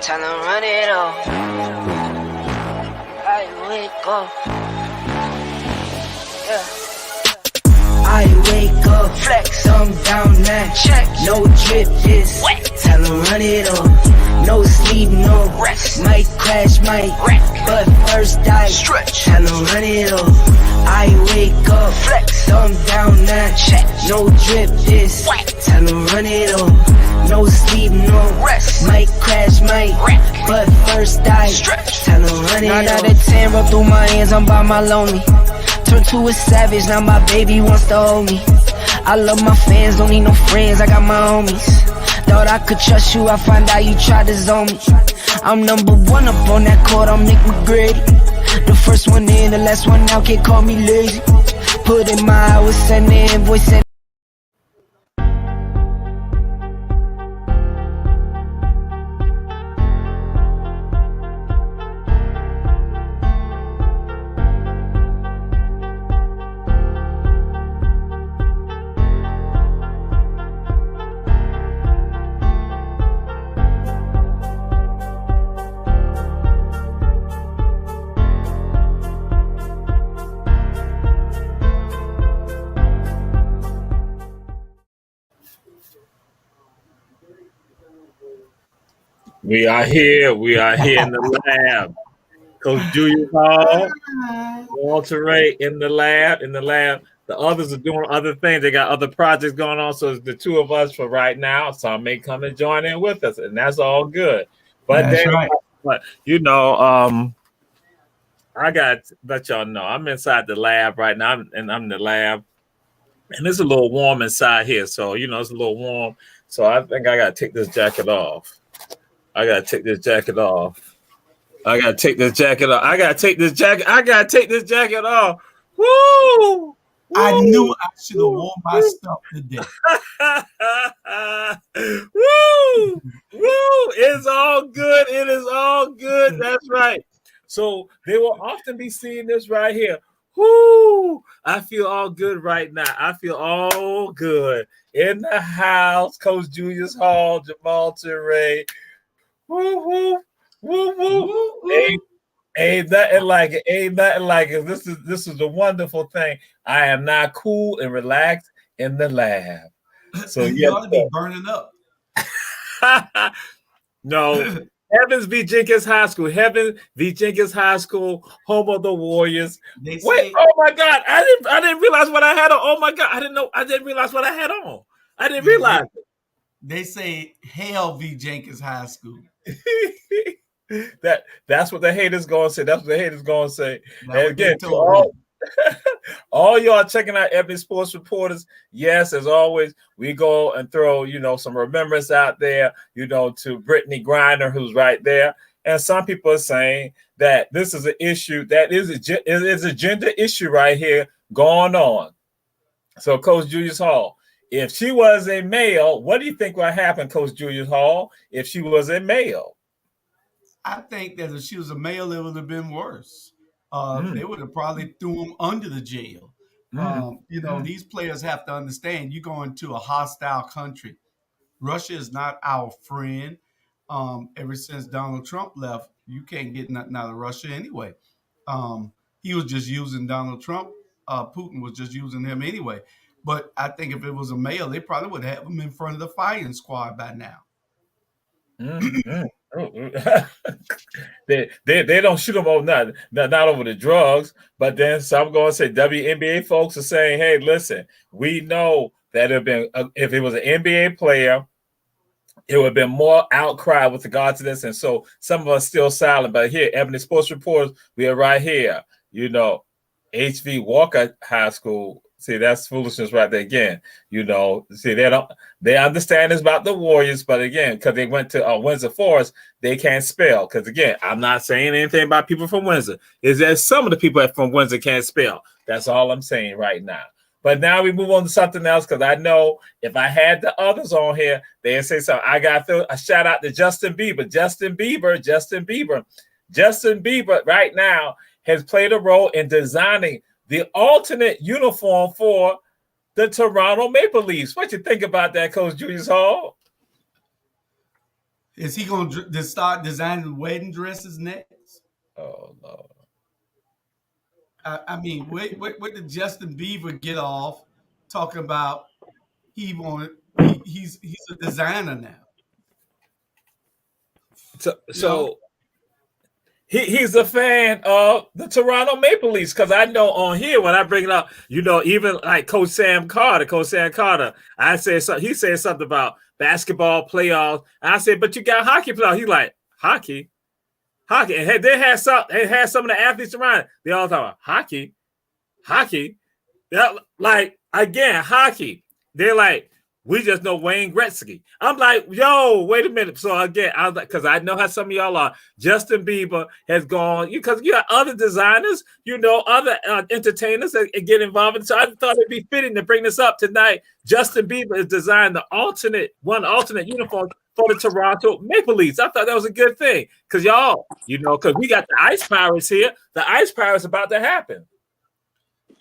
Tell them run it up. I wake up. Yeah. I wake up, flex, thumb down now, check, no drip, just wet. Tell them run it up, no sleep, no rest, might crash, might wreck, but first I stretch, tell them run it up. I wake up, flex, thumb down now, check, no drip, just wet. Tell them run it up, no sleep, no rest, might crash, might wreck, but first I stretch, tell them run it up. 9 out of 10, roll through my hands, I'm by my lonely. Turned to a savage, now my baby wants to hold me. I love my fans, don't need no friends, I got my homies. Thought I could trust you, I find out you tried to zone me. I'm number one up on that court, I'm Nick McGrady. The first one in, the last one out, can't call me lazy. Put in my hours, send the invoice, send. We are here in the lab. Coach Julius Hall, Walter Ray in the lab. The others are doing other things. They got other projects going on. So it's the two of us for right now. Some may come and join in with us, and that's all good. But that's right. But I got to let y'all know I'm inside the lab right now, and I'm in the lab, and it's a little warm inside here. So it's a little warm. So I think I gotta take this jacket off. I gotta take this jacket off. Woo! I knew I should have worn my stuff today. Woo! It's all good. It is all good. That's right. So they will often be seeing this right here. Woo! I feel all good right now. I feel all good. In the house, Coach Julius Hall, Jamal Ture. Woo, woo, woo, woo. Ain't nothing like it. This is the wonderful thing. I am not cool and relaxed in the lab. So you ought to be burning up. No. Heavens v. Jenkins High School. Heaven v. Jenkins High School, home of the Warriors. Oh my God. I didn't realize what I had on. Oh my God. I didn't realize what I had on. I didn't realize it. They say Hell v. Jenkins High School. That's what the haters gonna say. That's what the haters gonna say. And again, to all y'all checking out Ebony Sports Reporters. Yes, as always, we go and throw some remembrance out there, to Brittany Griner, who's right there. And some people are saying that this is an issue that is a gender issue right here going on. So, Coach Julius Hall, if she was a male, what do you think would happen, Coach Julius Hall, if she was a male? I think that if she was a male, it would have been worse. They would have probably threw him under the jail. These players have to understand you're going to a hostile country. Russia is not our friend. Ever since Donald Trump left, you can't get nothing out of Russia anyway. He was just using Donald Trump. Putin was just using him anyway. But I think if it was a male, they probably would have him in front of the firing squad by now. They don't shoot them over not over the drugs, but then some going to say WNBA folks are saying, hey, listen, we know that if it was an NBA player, it would have been more outcry with regard to this, and so some of us still silent. But here, Ebony Sports Reporters, we are right here. HV Walker High School. See, that's foolishness right there again. See, they understand it's about the Warriors, but again, because they went to Windsor Forest, they can't spell. Because again, I'm not saying anything about people from Windsor. Is that some of the people from Windsor can't spell. That's all I'm saying right now. But now we move on to something else, because I know if I had the others on here, they'd say something. I got a shout out to Justin Bieber. Justin Bieber right now has played a role in designing the alternate uniform for the Toronto Maple Leafs. What you think about that, Coach Julius Hall? Is he going to start designing wedding dresses next? Oh Lord. I mean, what did Justin Bieber get off talking about? He's a designer now. So he's a fan of the Toronto Maple Leafs, because I know on here when I bring it up, even like Coach Sam Carter, I said something. He said something about basketball playoffs. And I said, but you got hockey playoffs. He's like, hockey, and they had some of the athletes around. They all talk about hockey. Like again, hockey. They're like, we just know Wayne Gretzky. I'm like, yo, wait a minute. So again, I was like, because I know how some of y'all are. Justin Bieber has gone, because you got other designers, other entertainers that get involved. So I thought it'd be fitting to bring this up tonight. Justin Bieber has designed the alternate uniform for the Toronto Maple Leafs. I thought that was a good thing, because y'all, because we got the Ice Pirates here. The Ice Pirates about to happen.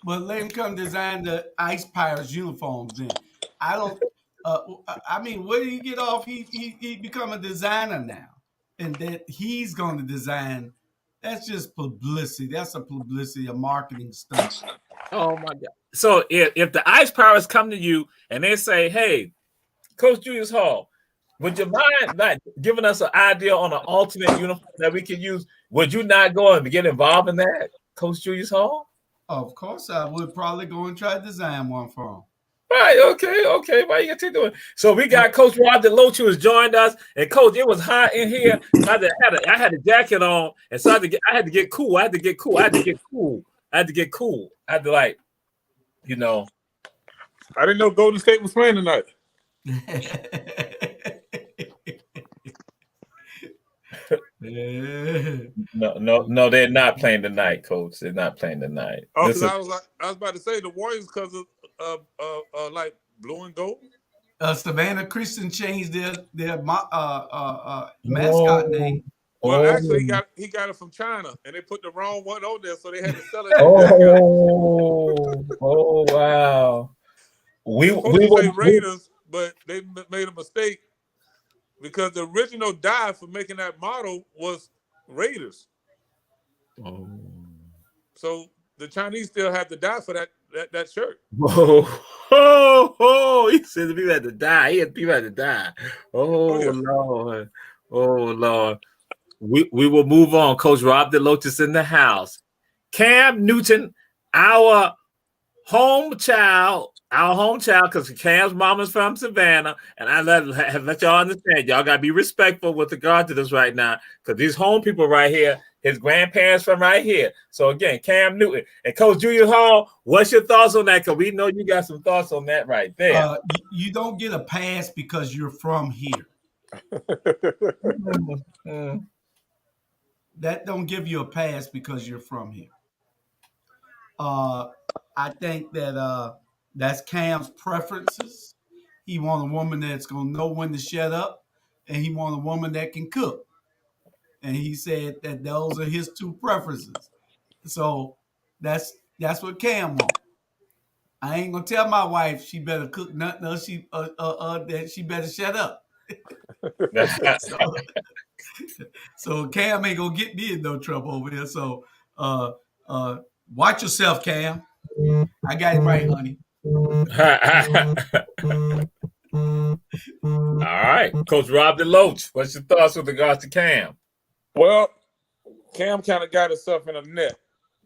Well, let him come design the Ice Pirates uniforms then. I don't. I mean, where did he get off? He become a designer now, and that he's going to design. That's just publicity. That's a marketing stunt. Oh my God! So if the Ice Pirates come to you and they say, "Hey, Coach Julius Hall, would you mind not giving us an idea on an alternate uniform that we can use?" Would you not go and get involved in that, Coach Julius Hall? Of course, I would probably go and try to design one for him. Right, okay. Why you keep doing? So we got Coach Rob DeLoach who has joined us, and Coach, it was hot in here. I had a jacket on, and so I had to get cool. I had to like, I didn't know Golden State was playing tonight. No, they're not playing tonight, Coach. They're not playing tonight. Oh, because I was about to say the Warriors because of like blue and gold. Savannah Christian changed their mascot name. Well, actually, he got it from China, and they put the wrong one on there, so they had to sell it. Oh, wow. We say Raiders, but they made a mistake because the original dye for making that model was Raiders. Oh. So the Chinese still have the dye for that shirt. He said people had to die. He had people had to die. Lord. We will move on. Coach Rob DeLoach is in the house. Cam Newton, our home child, because Cam's mom is from Savannah, and I let y'all understand. Y'all gotta be respectful with regard to this right now, because these home people right here, his grandparents from right here. So again, Cam Newton and Coach Julius Hall, what's your thoughts on that? Because we know you got some thoughts on that right there. You don't get a pass because you're from here. That don't give you a pass because you're from here. I think that that's Cam's preferences. He wants a woman that's going to know when to shut up, and he wants a woman that can cook. And he said that those are his two preferences. So that's what Cam wants. I ain't gonna tell my wife she better cook nothing else. That she better shut up. So Cam ain't gonna get me in no trouble over there. So watch yourself, Cam. I got it right, honey. All right, Coach Rob DeLoach, what's your thoughts with regards to Cam? Well, Cam kind of got himself in a net,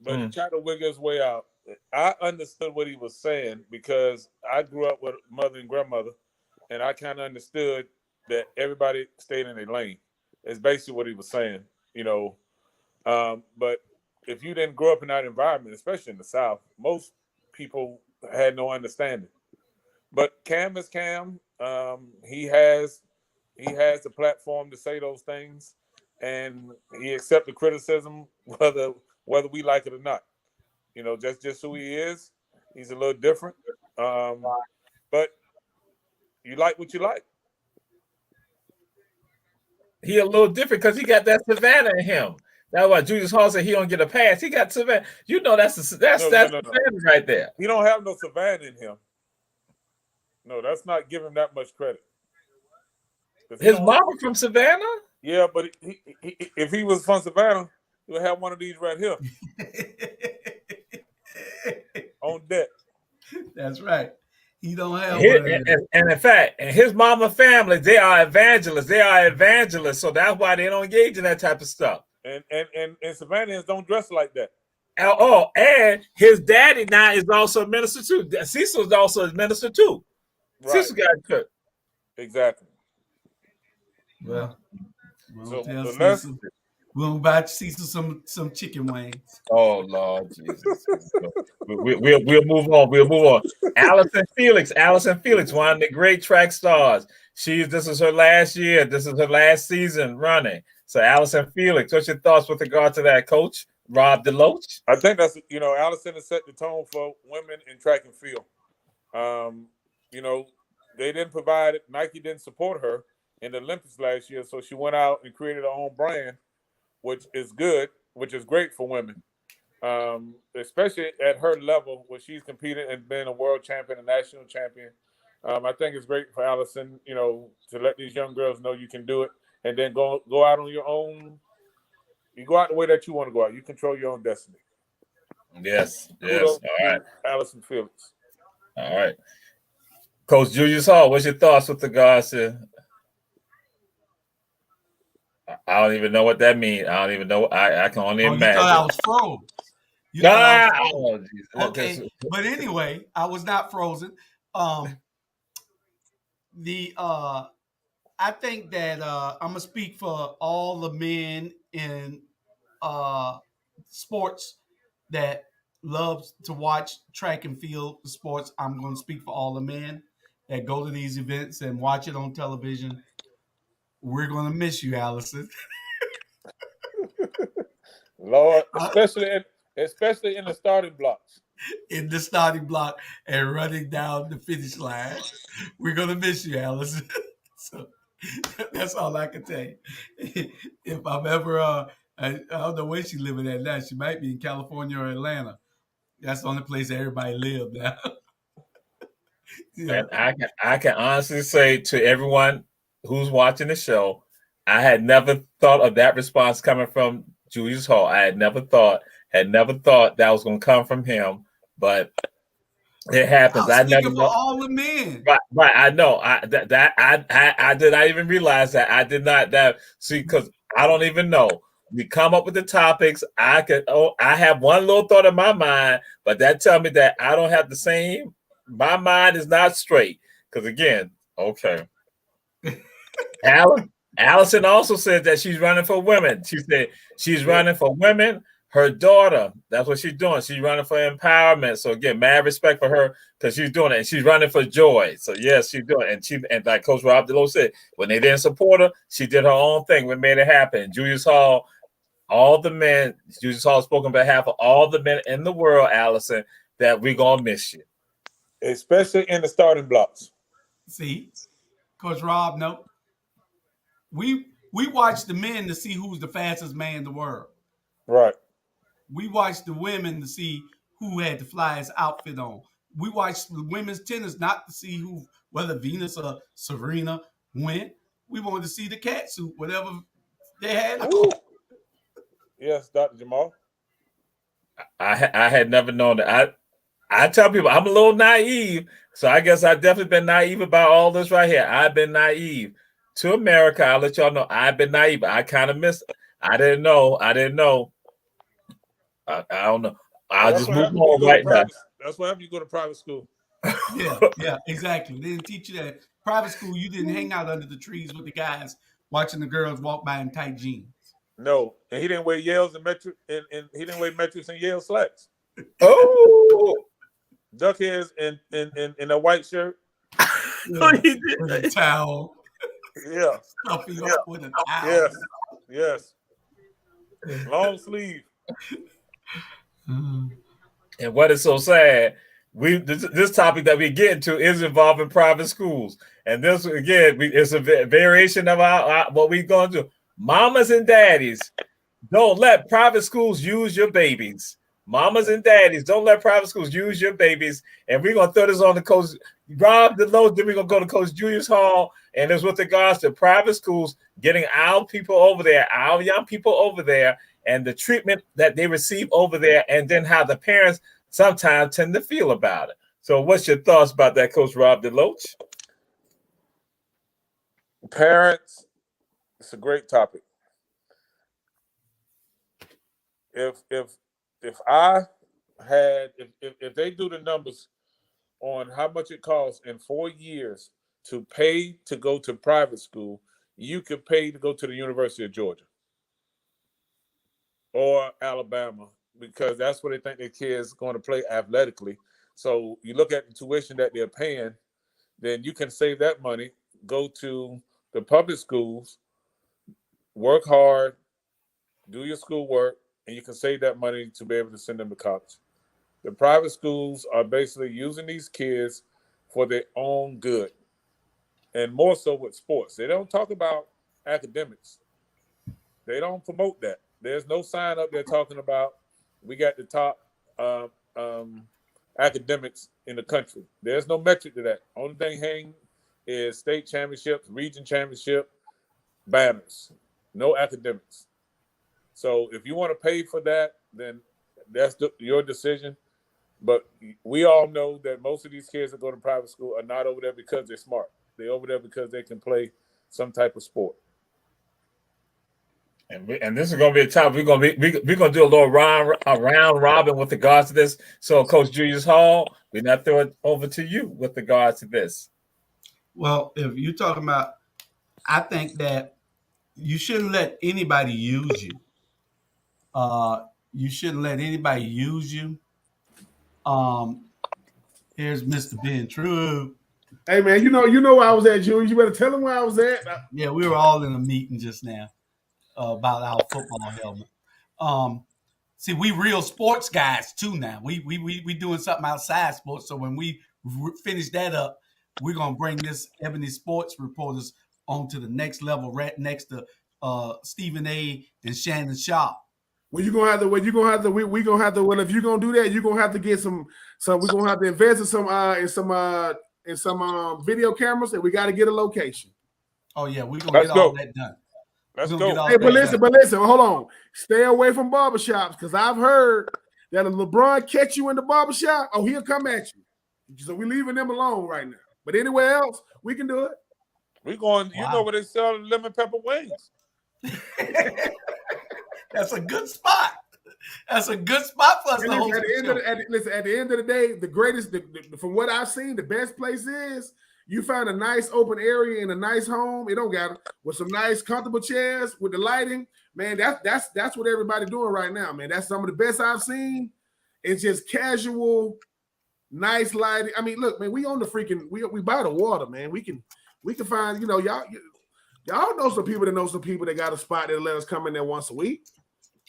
but he tried to wiggle his way out. I understood what he was saying because I grew up with mother and grandmother, and I kind of understood that everybody stayed in their lane. It's basically what he was saying, But if you didn't grow up in that environment, especially in the South, most people had no understanding. But Cam is Cam. He has the platform to say those things, and he accepts the criticism whether we like it or not. Just who he is. He's a little different, but you like what you like. He a little different because he got that Savannah in him. That's why Julius Hall said he don't get a pass. He got Savannah. That's Savannah right there. He don't have no Savannah in him. No, that's not giving him that much credit. His mama from Savannah? Yeah, but if he was from Savannah, he would have one of these right here on deck. That's right. He don't have and in fact, and his mama family, they are evangelists. They are evangelists, so that's why they don't engage in that type of stuff. And Savannahans don't dress like that. Oh, and his daddy now is also a minister too. Cecil's also a minister too. Right. Cecil got cut. Exactly. Well, so we'll buy Cecil some chicken wings. Oh Lord Jesus. we'll move on. We'll move on. Allison Felix, one of the great track stars. This is her last year. This is her last season running. So Allison Felix, what's your thoughts with regard to that, Coach Rob DeLoach? I think that's Allison has set the tone for women in track and field. They didn't provide it. Nike didn't support her in the Olympics last year, so she went out and created her own brand, which is good, which is great for women, especially at her level where she's competed and been a world champion, a national champion. I think it's great for Allison, to let these young girls know you can do it, and then go out on your own. You go out the way that you want to go out. You control your own destiny. Yes. All right. Allison Felix. All right. Coach Julius Hall, what's your thoughts with regards to? I don't even know what that means. I don't even know. I can only imagine. You thought I was frozen. Okay, but anyway, I was not frozen. I think that I'm gonna speak for all the men in sports that loves to watch track and field sports. I'm going to speak for all the men that go to these events and watch it on television. We're going to miss you, Allison. Lord, especially in the starting blocks. In the starting block and running down the finish line. We're going to miss you, Allison. So that's all I can tell you. If I'm ever, I don't know where she's living at now. She might be in California or Atlanta. That's the only place that everybody lives now. Yeah. And I can honestly say to everyone who's watching the show, I had never thought of that response coming from Julius Hall. I had never thought that was going to come from him, but it happens. I never know. All the men, right? I know. I did not even realize that. I did not because I don't even know. We come up with the topics. I have one little thought in my mind, but that tell me that I don't have the same. My mind is not straight because again, okay. Allison also said that she's running for women. She said she's running for women. Her daughter, that's what she's doing. She's running for empowerment. So again, mad respect for her because she's doing it, and she's running for joy. So yes, she's doing it. And like Coach Rob DeLoach said, when they didn't support her, she did her own thing. We made it happen. Julius Hall, Julius Hall spoke on behalf of all the men in the world, Allison, that we're gonna miss you, especially in the starting blocks. See, Coach Rob, no. We watch the men to see who's the fastest man in the world. Right. We watch the women to see who had the flyest outfit on. We watch the women's tennis not to see whether Venus or Serena went. We wanted to see the cat suit, whatever they had on. Yes, Dr. Jamal. I had never known that. I tell people I'm a little naive, so I guess I've definitely been naive about all this right here. I've been naive to America. I'll let y'all know I've been naive. I kind of missed it. I didn't know. I don't know. I'll just move on right now. That's what happens. You go to private school. Yeah, exactly. They didn't teach you that. Private school, you didn't hang out under the trees with the guys watching the girls walk by in tight jeans. No, and he didn't wear Yales and Metro, and he didn't wear Metros and Yale slacks. Oh, duck hairs in a white shirt. He did with a towel. Yeah, stuffing up with a towel. Yes. Long sleeve. And what is so sad, this topic that we get into is involving private schools, and this again it's a variation of our what we're going to do. Mamas and daddies, don't let private schools use your babies. Mamas and daddies, don't let private schools use your babies. And we're gonna throw this on the Coach Rob DeLoach. Then we're gonna go to Coach Julius Hall, and it's with regards to private schools getting our people over there, our young people over there, and the treatment that they receive over there, and then how the parents sometimes tend to feel about it. So, what's your thoughts about that, Coach Rob DeLoach? Parents, it's a great topic. If they do the numbers on how much it costs in 4 years to pay to go to private school, you could pay to go to the University of Georgia or Alabama, because that's where they think their kids going to play athletically. So you look at the tuition that they're paying, then you can save that money, go to the public schools, work hard, do your schoolwork, and you can save that money to be able to send them to college. The private schools are basically using these kids for their own good, and more so with sports. They don't talk about academics. They don't promote that. There's no sign up there talking about we got the top academics in the country. There's no metric to that. Only thing hanging is state championships, region championship, banners. No academics. So if you want to pay for that, then that's your decision. But we all know that most of these kids that go to private school are not over there because they're smart. They're over there because they can play some type of sport. And this is going to be a topic. We're going to do a little round robin with regards to this. So, Coach Julius Hall, we're not throwing it over to you with regards to this. Well, if you're talking about, I think that you shouldn't let anybody use you. You shouldn't let anybody use you. Here's Mr. Ben True. Hey man, you know where I was at, Julius. You better tell him where I was at. Yeah, we were all in a meeting just now about our football helmet. See, we real sports guys too now. We doing something outside sports. So when we finish that up, we're gonna bring this Ebony Sports Reporters on to the next level, right next to Stephen A. and Shannon Sharp. Well, you're gonna have to. Well, if you're gonna do that, you're gonna have to get some. We're gonna have to invest in some video cameras, and we got to get a location. Oh yeah, we're gonna get all that done. Let's go. Hey, but listen, hold on. Stay away from barbershops, because I've heard that if LeBron catch you in the barbershop, he'll come at you. So we're leaving them alone right now. But anywhere else, we can do it. We're going. Wow. You know where they sell lemon pepper wings. That's a good spot. That's a good spot for us to host. At the end of the day, the greatest, from what I've seen, the best place is you find a nice open area in a nice home. It don't got with some nice comfortable chairs with the lighting. Man, that's what everybody's doing right now, man. That's some of the best I've seen. It's just casual, nice lighting. I mean, look, man, we on the freaking we by the water, man. We can find, y'all know some people that got a spot that'll let us come in there once a week.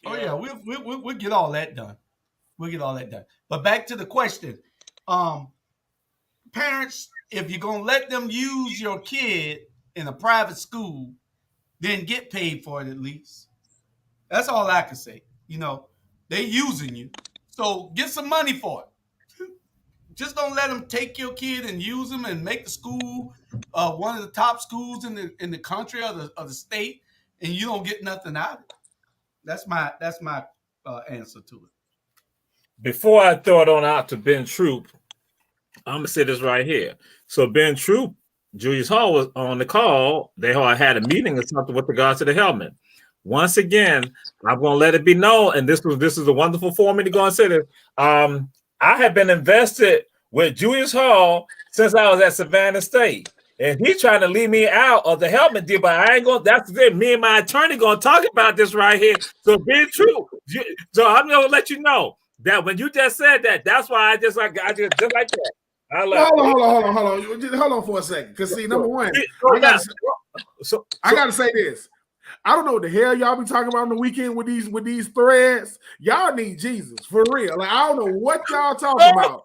Oh yeah, we'll get all that done. We'll get all that done. But back to the question. Parents, if you're gonna let them use your kid in a private school, then get paid for it at least. That's all I can say. They using you. So get some money for it. Just don't let them take your kid and use them and make the school one of the top schools in the country or the state, and you don't get nothing out of it. That's my answer to it. Before I throw it on out to Ben Troop, I'm gonna say this right here. So Ben Troop, Julius Hall was on the call. They all had a meeting or something with regards to the helmet. Once again, I'm gonna let it be known, and this is a wonderful for me to go and say this. I have been invested with Julius Hall since I was at Savannah State. And he's trying to leave me out of the helmet deal, but I ain't going. That's it. Me and my attorney going to talk about this right here. So be true. So I'm going to let you know that when you just said that, that's why I just like that. Hold on for a second. Because see, number one, I gotta say this. I don't know what the hell y'all be talking about on the weekend with these threads. Y'all need Jesus for real. Like I don't know what y'all talking about.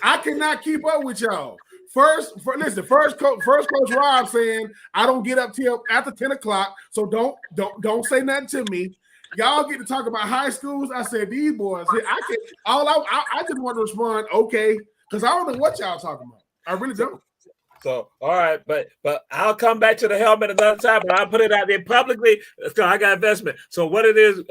I cannot keep up with y'all. First Coach Rob saying I don't get up till after 10 o'clock, so don't say nothing to me. y'all get to talk about high schools. I said, these boys, I just want to respond, okay, because I don't know what y'all talking about. I really don't. So, all right, but I'll come back to the helmet another time, but I'll put it out there publicly. So I got investment. So what it is,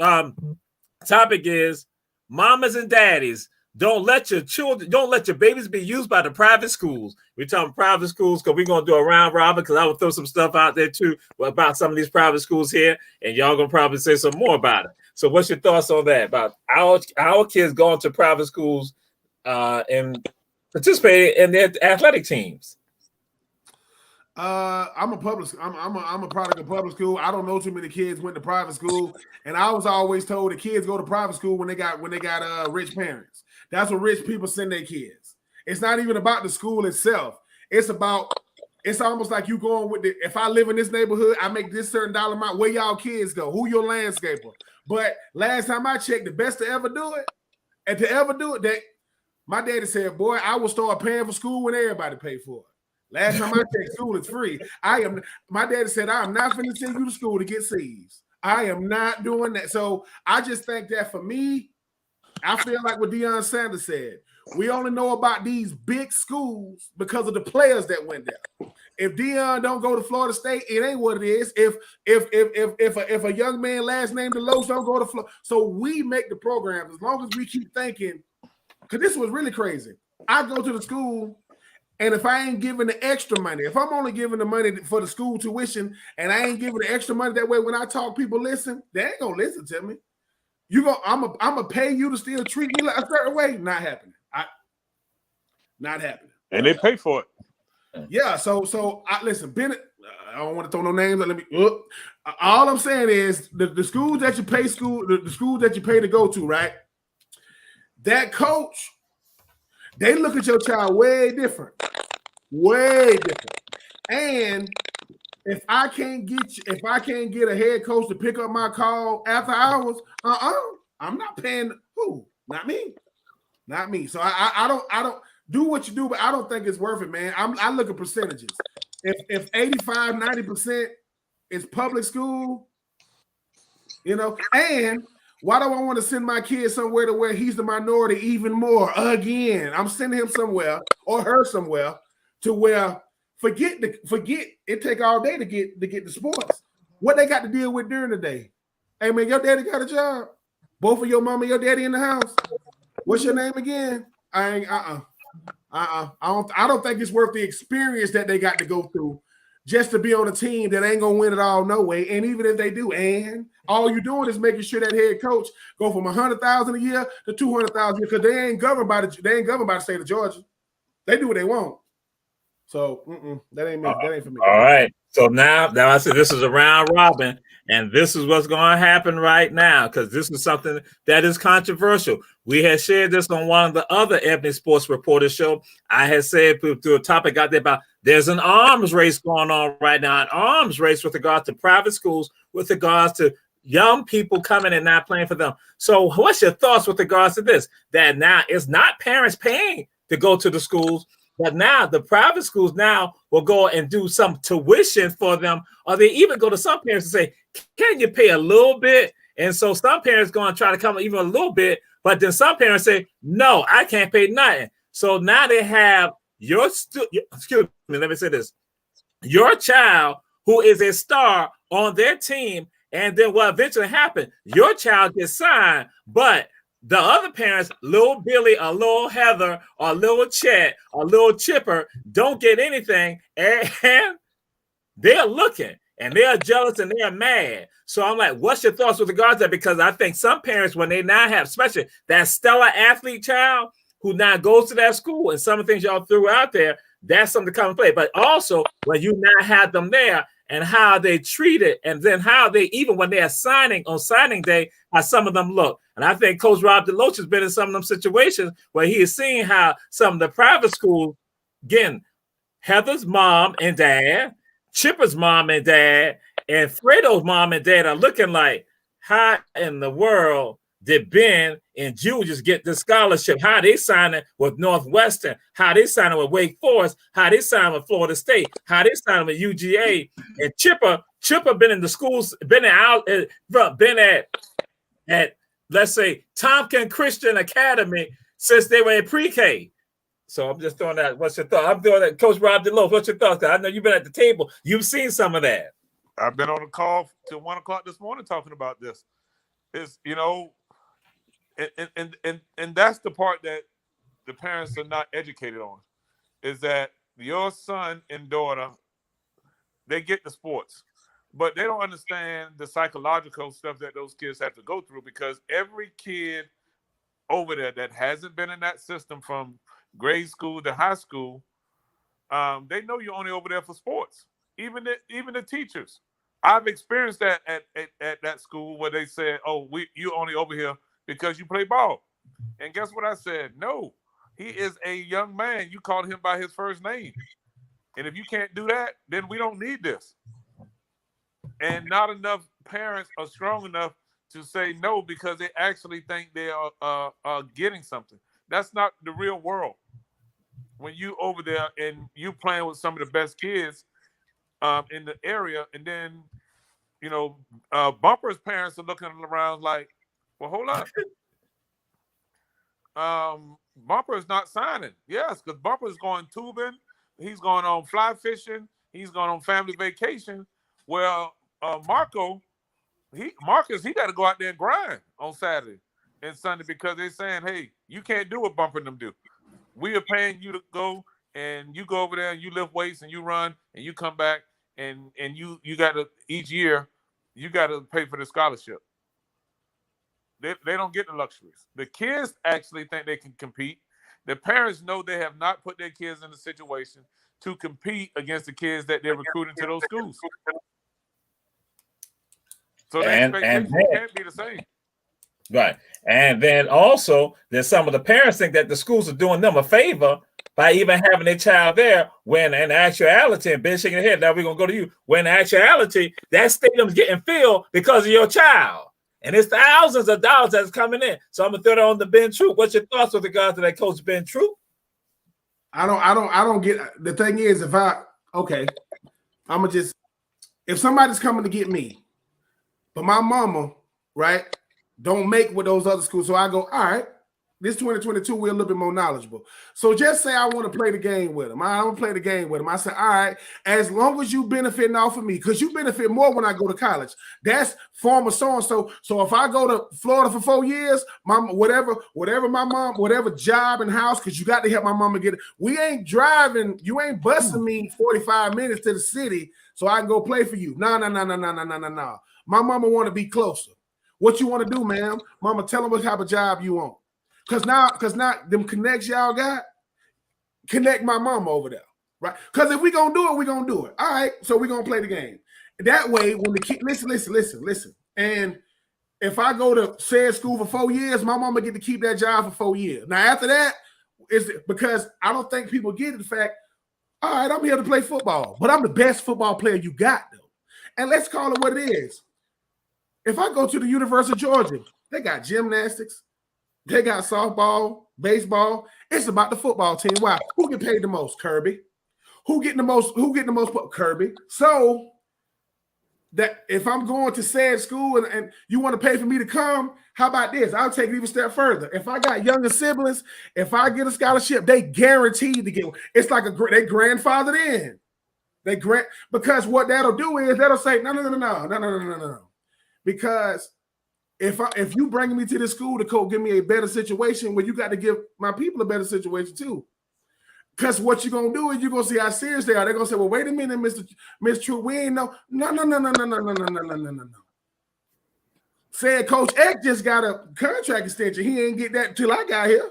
topic is mamas and daddies. Don't let your babies be used by the private schools. We're talking private schools because we're going to do a round robin because I will throw some stuff out there too about some of these private schools here, and y'all going to probably say some more about it. So what's your thoughts on that, about our kids going to private schools and participating in their athletic teams? I'm a product of public school. I don't know too many kids went to private school, and I was always told the kids go to private school when they got rich parents. That's what rich people send their kids. It's not even about the school itself. It's almost like you going with if I live in this neighborhood, I make this certain dollar amount. Where y'all kids go? Who your landscaper? But last time I checked, the best to ever do it, that my daddy said, boy, I will start paying for school when everybody pay for it. Last time I checked, school is free. My daddy said, I am not finna send you to school to get C's. I am not doing that. So I just think that for me, I feel like what Deion Sanders said, we only know about these big schools because of the players that went there. If Deion don't go to Florida State, it ain't what it is. If a young man last name Delos don't go to Florida, so we make the programs as long as we keep thinking. Because this was really crazy. I go to the school, and if I ain't giving the extra money, if I'm only giving the money for the school tuition, and I ain't giving the extra money, that way when I talk, people listen. They ain't gonna listen to me. I'm gonna pay you to still treat me like a certain way. Not happening. Not happening. And they pay for it. Yeah. So listen, Bennett. I don't want to throw no names. Let me. All I'm saying is the schools that you pay the schools that you pay to go to, right? That coach, they look at your child way different. And if I can't get a head coach to pick up my call after hours, I'm not paying who? Not me. So I don't do what you do, but I don't think it's worth it, man. I look at percentages. If 85, 90% is public school, and why do I want to send my kid somewhere to where he's the minority even more? Again, I'm sending him somewhere or her somewhere to where forget it take all day to get the sports. What they got to deal with during the day? Hey man, your daddy got a job. Both of your mama and your daddy in the house. What's your name again? I don't think it's worth the experience that they got to go through just to be on a team that ain't gonna win it all no way. And even if they do, and all you're doing is making sure that head coach go from $100,000 a year to $200,000 a year because they ain't governed by the state of Georgia. They do what they want. So that ain't me. That ain't for me. All right. So now I said this is a round robin, and this is what's going to happen right now because this is something that is controversial. We had shared this on one of the other Ebony Sports Reporters show. I had said through a topic out there about there's an arms race going on right now, an arms race with regards to private schools, with regards to young people coming and not playing for them. So what's your thoughts with regards to this? That now it's not parents paying to go to the schools, but now the private schools now will go and do some tuition for them, or they even go to some parents and say, can you pay a little bit? And so some parents going to try to come even a little bit, but then some parents say, no, I can't pay nothing. So now they have your child who is a star on their team, and then what eventually happened, your child gets signed, but the other parents, little Billy or little Heather or little Chet or little Chipper, don't get anything, and they're looking and they're jealous and they're mad. So I'm like, what's your thoughts with regards to that? Because I think some parents, when they now have, especially that stellar athlete child who now goes to that school, and some of the things y'all threw out there, that's something to come and play. But also when you now have them there, and how they treat it, and then how they, even when they're signing on signing day, how some of them look. And I think Coach Rob DeLoach has been in some of them situations where he is seeing how some of the private schools, again, Heather's mom and dad, Chipper's mom and dad, and Fredo's mom and dad are looking like, how in the world did Ben and Julius get this scholarship? How they signing with Northwestern? How they signing with Wake Forest? How they signing with Florida State? How they signing with UGA? And Chipper been in the schools, been at at, let's say, Tompkins Christian Academy since they were in pre-K. So I'm just throwing that. What's your thought? I'm doing that. Coach Rob DeLoaf, what's your thoughts? I know you've been at the table. You've seen some of that. I've been on a call till 1 o'clock this morning talking about this. It's, you know, and that's the part that the parents are not educated on, is that your son and daughter, they get the sports, but they don't understand the psychological stuff that those kids have to go through, because every kid over there that hasn't been in that system from grade school to high school, they know you're only over there for sports. Even the teachers. I've experienced that at that school where they said, "Oh, you only over here because you play ball." And guess what I said? No, he is a young man. You called him by his first name. And if you can't do that, then we don't need this. And not enough parents are strong enough to say no, because they actually think they are getting something. That's not the real world. When you over there and you playing with some of the best kids in the area, and then, you know, Bumper's parents are looking around like, well, hold up. Bumper is not signing. Yes, because Bumper is going tubing. He's going on fly fishing. He's going on family vacation. Well, Marcus, he got to go out there and grind on Saturday and Sunday, because they're saying, hey, you can't do what Bumper and them do. We are paying you to go, and you go over there and you lift weights and you run and you come back, and you got to, each year, you got to pay for the scholarship. They don't get the luxuries. The kids actually think they can compete. The parents know they have not put their kids in a situation to compete against the kids that they're recruiting to those schools. So the expectation can't be the same. Right. And then also, there's some of the parents think that the schools are doing them a favor by even having their child there, when in actuality, and Ben shaking your head, now we're going to go to you, when in actuality, that stadium's getting filled because of your child. And it's thousands of dollars that's coming in. So I'm going to throw that on to Ben Troop. What's your thoughts with regard to that, Coach Ben Troop? I don't get, the thing is, if somebody's coming to get me, but my mama, right, don't make with those other schools. So I go, all right, this 2022, we're a little bit more knowledgeable. So just say I want to play the game with them. I want to play the game with them. I say, all right, as long as you benefiting off of me, because you benefit more when I go to college. That's former so-and-so. So if I go to Florida for 4 years, whatever my mom, whatever job and house, because you got to help my mama get it. We ain't driving, you ain't busting me 45 minutes to the city so I can go play for you. No. My mama want to be closer. What you want to do, ma'am? Mama, tell them what type of job you want. Because now them connects y'all got, connect my mama over there, right? Because if we gonna do it, we gonna do it. All right, so we gonna play the game. That way, when the kid, listen. And if I go to said school for 4 years, my mama get to keep that job for 4 years. Now after that, is because I don't think people get the fact, all right, I'm here to play football, but I'm the best football player you got, though. And let's call it what it is. If I go to the University of Georgia, they got gymnastics, they got softball, baseball. It's about the football team. Why? Who get paid the most? Kirby. Who getting the most? Kirby. So that if I'm going to said school and you want to pay for me to come, how about this? I'll take it even a step further. If I got younger siblings, if I get a scholarship, they guaranteed to get one. It's like they grandfathered in. Because what that'll do is that'll say no. Because if you bring me to this school to give me a better situation, well, you got to give my people a better situation too. Because what you're gonna do is you're gonna see how serious they are. They're gonna say, "Well, wait a minute, Mr. True, we ain't no." Said Coach X just got a contract extension. He ain't get that until I got here.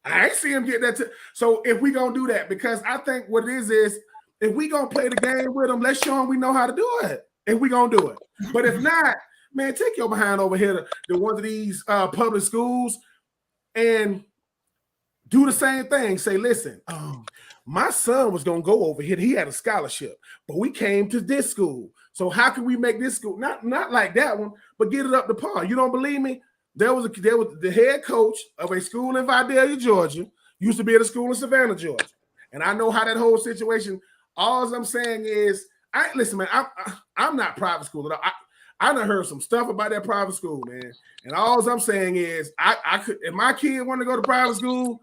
I ain't see him get that. So if we gonna do that, because I think what it is if we gonna play the game with them, let's show them we know how to do it. If we gonna do it, but if not, man, take your behind over here to one of these public schools and do the same thing. Say, listen, my son was going to go over here. He had a scholarship, but we came to this school. So how can we make this school, not like that one, but get it up to par? You don't believe me? There was the head coach of a school in Vidalia, Georgia, used to be at a school in Savannah, Georgia. And I know how that whole situation, all I'm saying is, listen, man, I'm not private school at all. I done heard some stuff about that private school, man. And all I'm saying is, I could, if my kid want to go to private school,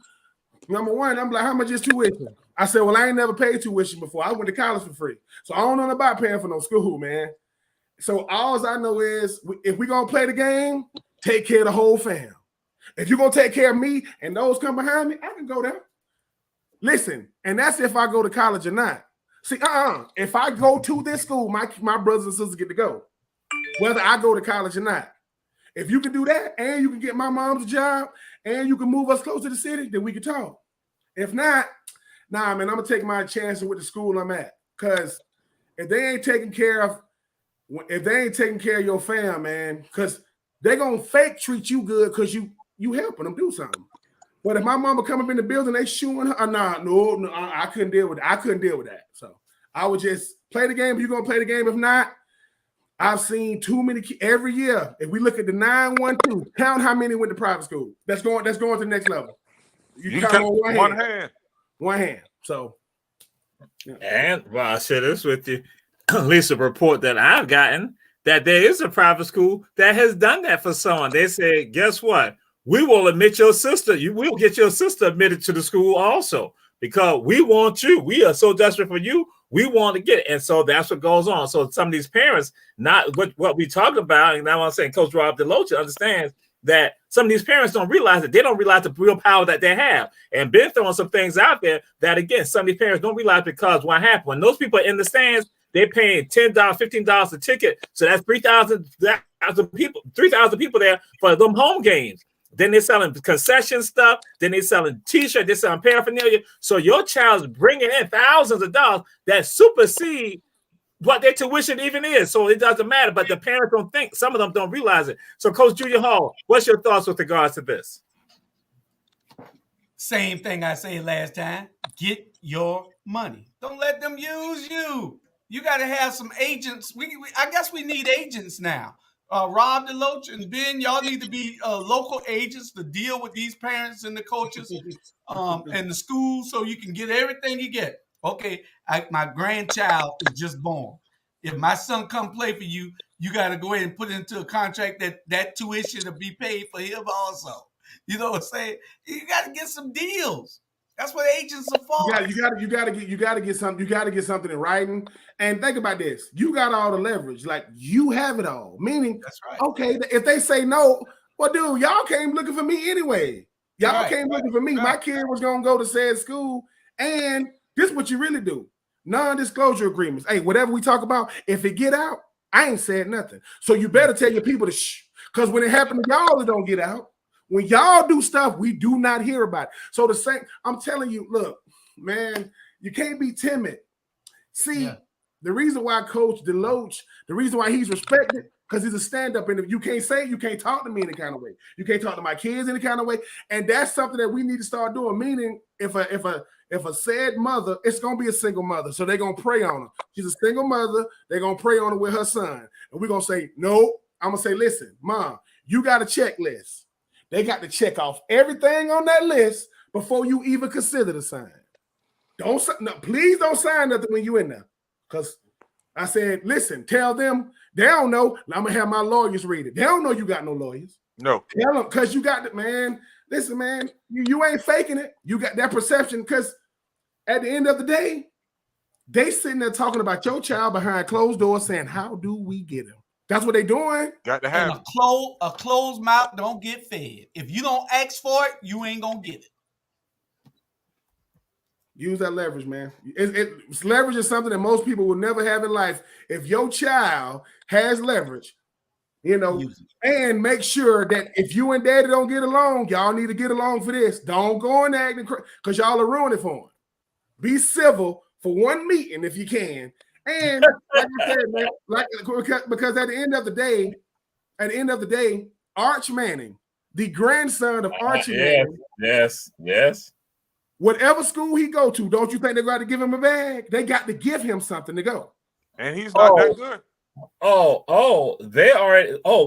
number one, I'm like, how much is tuition? I said, well, I ain't never paid tuition before. I went to college for free. So I don't know about paying for no school, man. So all I know is, if we're going to play the game, take care of the whole fam. If you're going to take care of me and those come behind me, I can go there. Listen, and that's if I go to college or not. See, if I go to this school, my brothers and sisters get to go, whether I go to college or not. If you can do that, and you can get my mom's a job, and you can move us close to the city, then we can talk. If not, nah, man, I'm gonna take my chances with the school I'm at. Cause if they ain't taking care of your fam, man, cause they're gonna fake treat you good because you helping them do something. But if my mama come up in the building, they shooing her, no, I couldn't deal with it. I couldn't deal with that. So I would just play the game. If you're gonna play the game, if not, I've seen too many every year. If we look at the 9-1-2, count how many went to private school. That's going to the next level. You count on one hand. One hand. So, yeah. And well, I'll share this with you. At least a report that I've gotten that there is a private school that has done that for someone. They said, guess what? We will admit your sister. You will get your sister admitted to the school also because we want you. We are so desperate for you. We want to get it. And so that's what goes on. So some of these parents, not what we talk about, and now I'm saying Coach Rob DeLoach understands that some of these parents don't realize that they don't realize the real power that they have. And been throwing some things out there that, again, some of these parents don't realize because what happened. When those people are in the stands, they're paying $10, $15 a ticket. So that's 3,000 people there for them home games. Then they're selling concession stuff. Then they're selling T-shirts. They're selling paraphernalia. So your child's bringing in thousands of dollars that supersede what their tuition even is. So it doesn't matter. But the parents don't think. Some of them don't realize it. So Coach Julia Hall, what's your thoughts with regards to this? Same thing I said last time. Get your money. Don't let them use you. You got to have some agents. I guess we need agents now. Rob DeLoach and Ben, y'all need to be local agents to deal with these parents and the coaches and the schools so you can get everything you get. Okay, my grandchild is just born. If my son come play for you, you got to go ahead and put into a contract that tuition to be paid for him also. You know what I'm saying? You got to get some deals. That's what agents are for. You got to get something. You got to get something in writing. And think about this: you got all the leverage, like you have it all. Meaning, that's right. Okay, if they say no, well, dude, y'all came looking for me anyway. Y'all came looking for me. Right. My kid was gonna go to said school, and this is what you really do: non-disclosure agreements. Hey, whatever we talk about, if it get out, I ain't said nothing. So you better tell your people to shh, because when it happened to y'all, it don't get out. When y'all do stuff, we do not hear about it. So the same, I'm telling you, look, man, you can't be timid. See, the reason why Coach DeLoach, the reason why he's respected, because he's a stand-up, and if you can't say it, you can't talk to me any kind of way. You can't talk to my kids any kind of way. And that's something that we need to start doing. Meaning, if a said mother, it's gonna be a single mother, so they're gonna pray on her. She's a single mother, they're gonna pray on her with her son. And we're gonna say, no, I'm gonna say, listen, Mom, you got a checklist. They got to check off everything on that list before you even consider the sign. Please don't sign nothing when you in there. Because I said, listen, tell them, they don't know. I'm going to have my lawyers read it. They don't know you got no lawyers. No. Tell them, because you got it, man. Listen, man, you ain't faking it. You got that perception, because at the end of the day, they sitting there talking about your child behind closed doors saying, how do we get him? That's what they doing. Got to have a closed mouth don't get fed. If you don't ask for it, you ain't gonna get it. Use that leverage, man. Leverage is something that most people will never have in life. If your child has leverage, and make sure that if you and daddy don't get along, y'all need to get along for this. Don't go and act because y'all are ruining it for them. Be civil for one meeting if you can. And like I said, man, because at the end of the day, Arch Manning, the grandson of Archie Manning, yes. Whatever school he go to, don't you think they got to give him a bag? They got to give him something to go. And he's not that good.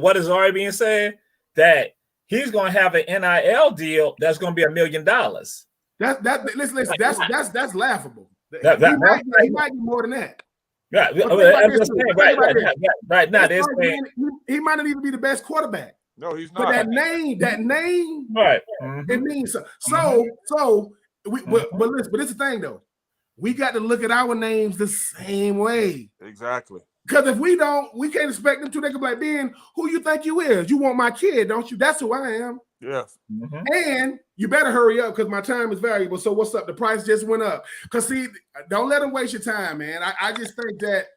What is already being said? That he's going to have an NIL deal that's going to be $1 million. Listen, that's laughable. He might get more than that. Yeah, right now they're saying he might not even be the best quarterback. No, he's But not. that name, right. it means so. But listen, but it's the thing though. We got to look at our names the same way. Exactly. Because if we don't, we can't expect them to. They can be like, Ben, who you think you is? You want my kid, don't you? That's who I am. Yes. And you better hurry up because my time is valuable. So what's up? The price just went up. Because see, don't let them waste your time, man. I just think that,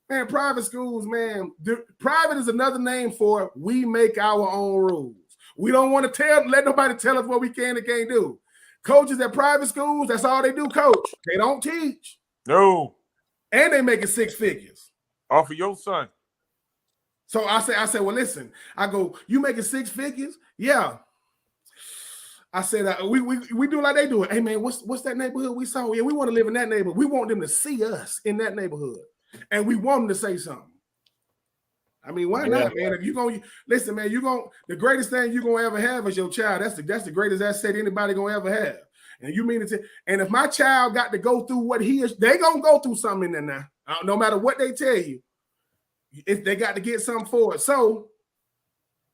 man, private schools, man, private is another name for we make our own rules. We don't want to let nobody tell us what we can and can't do. Coaches at private schools, that's all they do, coach. They don't teach. No. And they making six figures. Off of your son. So I said, well, listen. I go, you making six figures? Yeah. I said, we do like they do it. Hey, man, what's that neighborhood we saw? Yeah, we want to live in that neighborhood. We want them to see us in that neighborhood. And we want them to say something. I mean, why not, man? If you're going to listen, man, the greatest thing you're going to ever have is your child. That's the greatest asset anybody going to ever have. And you mean it? And if my child got to go through what he is, they going to go through something in there now. No matter what they tell you, if they got to get something for it. So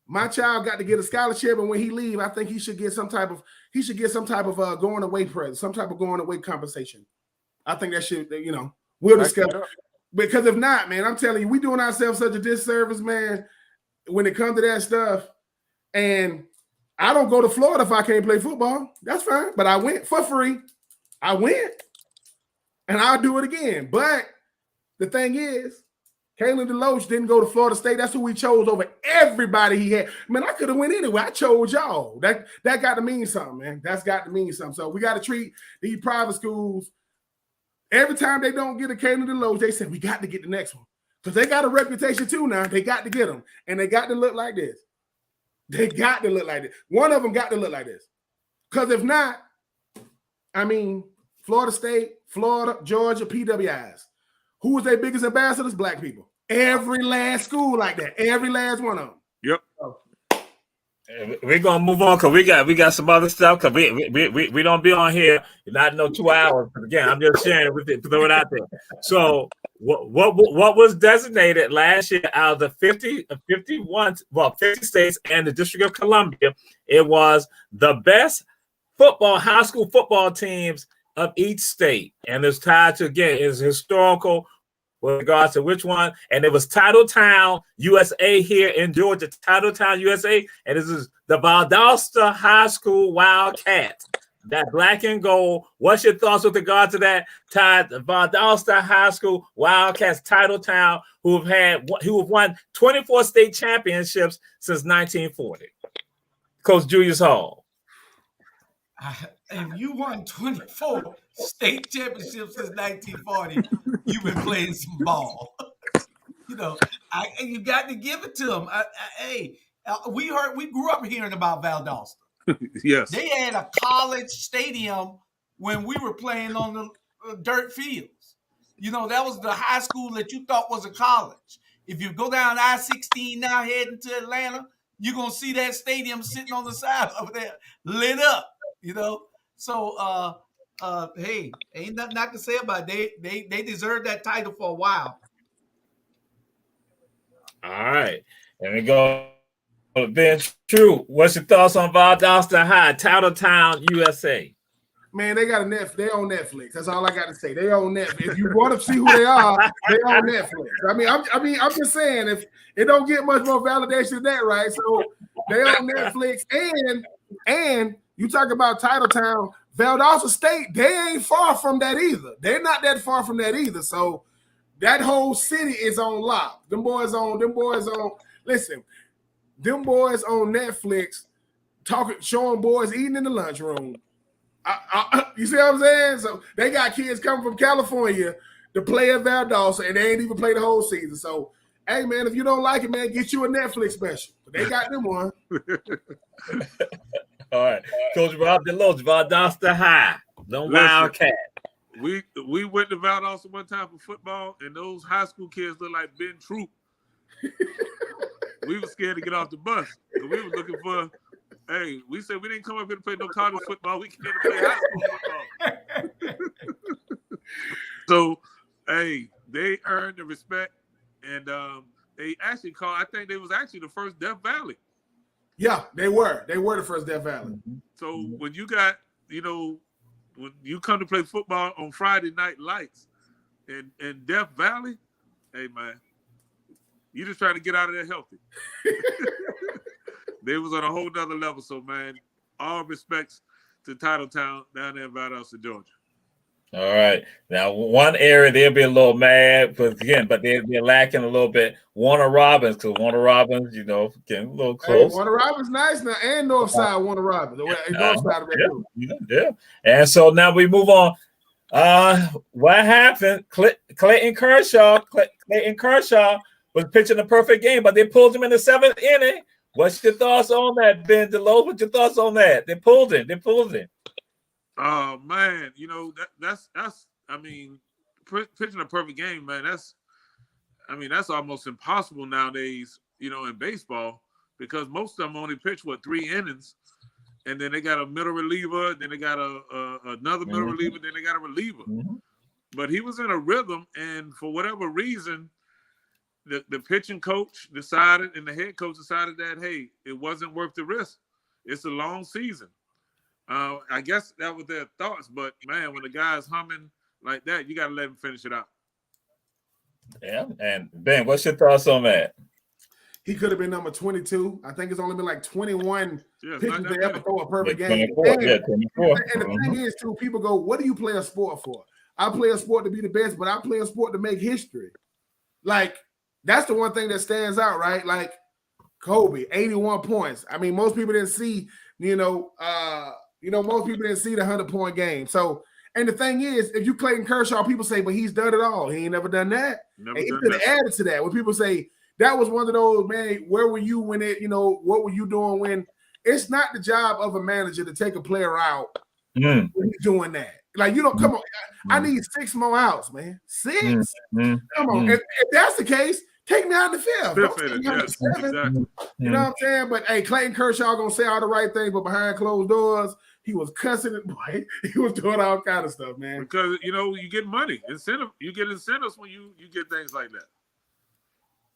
my child got to get a scholarship, and when he leave, I think he should get some type of going away present, some type of going away compensation. I think that should, we'll discuss. Because if not, man, I'm telling you, we doing ourselves such a disservice, man, when it comes to that stuff. And I don't go to Florida if I can't play football. That's fine. But I went for free. I went. And I'll do it again. But the thing is, Kalen DeLoach didn't go to Florida State. That's who we chose over everybody he had. Man, I could have went anywhere. I chose y'all. That got to mean something, man. That's got to mean something. So we got to treat these private schools. Every time they don't get a Kalen DeLoach, they say, we got to get the next one. Because they got a reputation too now. They got to get them. And they got to look like this. They got to look like this. One of them got to look like this. Because if not, I mean, Florida State, Florida, Georgia, PWIs. Who was their biggest ambassadors? Black people. Every last school like that. Every last one of them. Yep. We're gonna move on because we got some other stuff because we don't be on here not 2 hours. But again, I'm just sharing it with you, throw it out there. So what was designated last year out of the 50 states and the District of Columbia, it was the best high school football teams of each state, and it's tied to, again, is historical with regards to which one, and it was Titletown, USA here in Georgia, Titletown, USA, and this is the Valdosta High School Wildcats, that black and gold. What's your thoughts with regard to that? Valdosta High School Wildcats, Titletown, who have won 24 state championships since 1940. Coach Julius Hall. If you won 24 state championships since 1940, you've been playing some ball. You got to give it to them. We grew up hearing about Valdosta. Yes. They had a college stadium when we were playing on the dirt fields. That was the high school that you thought was a college. If you go down I-16 now heading to Atlanta, you're going to see that stadium sitting on the side over there lit up. So hey, ain't nothing I can say about it. They deserve that title for a while. All right, there we go. Ben True, what's your thoughts on Valdosta High, Titletown, USA? Man, they got they on Netflix. That's all I got to say. They on Netflix. If you want to see who they are, they on Netflix. I'm just saying, if it don't get much more validation than that, right? So they on Netflix, and you talk about Titletown, Valdosta State, they ain't far from that either. They're not that far from that either. So that whole city is on lock. Them boys on, listen, them boys on Netflix showing boys eating in the lunchroom. You see what I'm saying? So they got kids coming from California to play at Valdosta, and they ain't even played the whole season. So, hey, man, if you don't like it, man, get you a Netflix special. They got them one. All right. Coach Rob DeLoach, Valdosta High. Don't Wildcat. We went to Valdosta one time for football, and those high school kids look like Ben Troop. We were scared to get off the bus. So we were looking for, we said we didn't come up here to play no college football. We came to play high school football. So, they earned earned the respect, and they actually called. I think they was actually the first Death Valley. Yeah, they were. They were the first Death Valley. So when you got, when you come to play football on Friday night lights in Death Valley, hey man, you just trying to get out of there healthy. They was on a whole nother level. So man, all respects to Titletown down there in Valdosta, Georgia. All right. Now, one area they'll be a little mad, but they'll be lacking a little bit. Warner Robins, because Warner Robins, getting a little close. Hey, Warner Robins nice now, and Northside Warner Robins. Northside of that yeah. And so now we move on. What happened? Clayton Kershaw was pitching a perfect game, but they pulled him in the 7th inning. What's your thoughts on that, Ben DeLoach? What's your thoughts on that? They pulled him. Oh man, that's I mean, pitching a perfect game, man. That's almost impossible nowadays, in baseball, because most of them only pitch 3 innings, and then they got a middle reliever, then they got another middle reliever, then they got a reliever. But he was in a rhythm, and for whatever reason, the pitching coach decided, and the head coach decided that hey, it wasn't worth the risk. It's a long season. I guess that was their thoughts, but man, when the guy's humming like that, you got to let him finish it out. Yeah, and Ben, what's your thoughts on that? He could have been number 22. I think it's only been like 21 pitches they ever throw a perfect game. 24. And the thing is, too, people go, what do you play a sport for? I play a sport to be the best, but I play a sport to make history. Like, that's the one thing that stands out, right? Like, Kobe, 81 points. I mean, most people didn't see, most people didn't see the 100-point game. So, and the thing is, if you Clayton Kershaw, people say, but he's done it all. He ain't never done that. And he could have added to that. When people say, that was one of those, man, where were you when what were you doing when? It's not the job of a manager to take a player out when he's doing that. Like, come on. I need 6 more outs, man. 6? Come on. If that's the case, take me out in the 5th. Don't take me out in the 7th. Exactly. You know what I'm saying? But hey, Clayton Kershaw gonna say all the right things, but behind closed doors, he was cussing it, boy. He was doing all kind of stuff, man. Because you get money, incentive. You get incentives when you get things like that.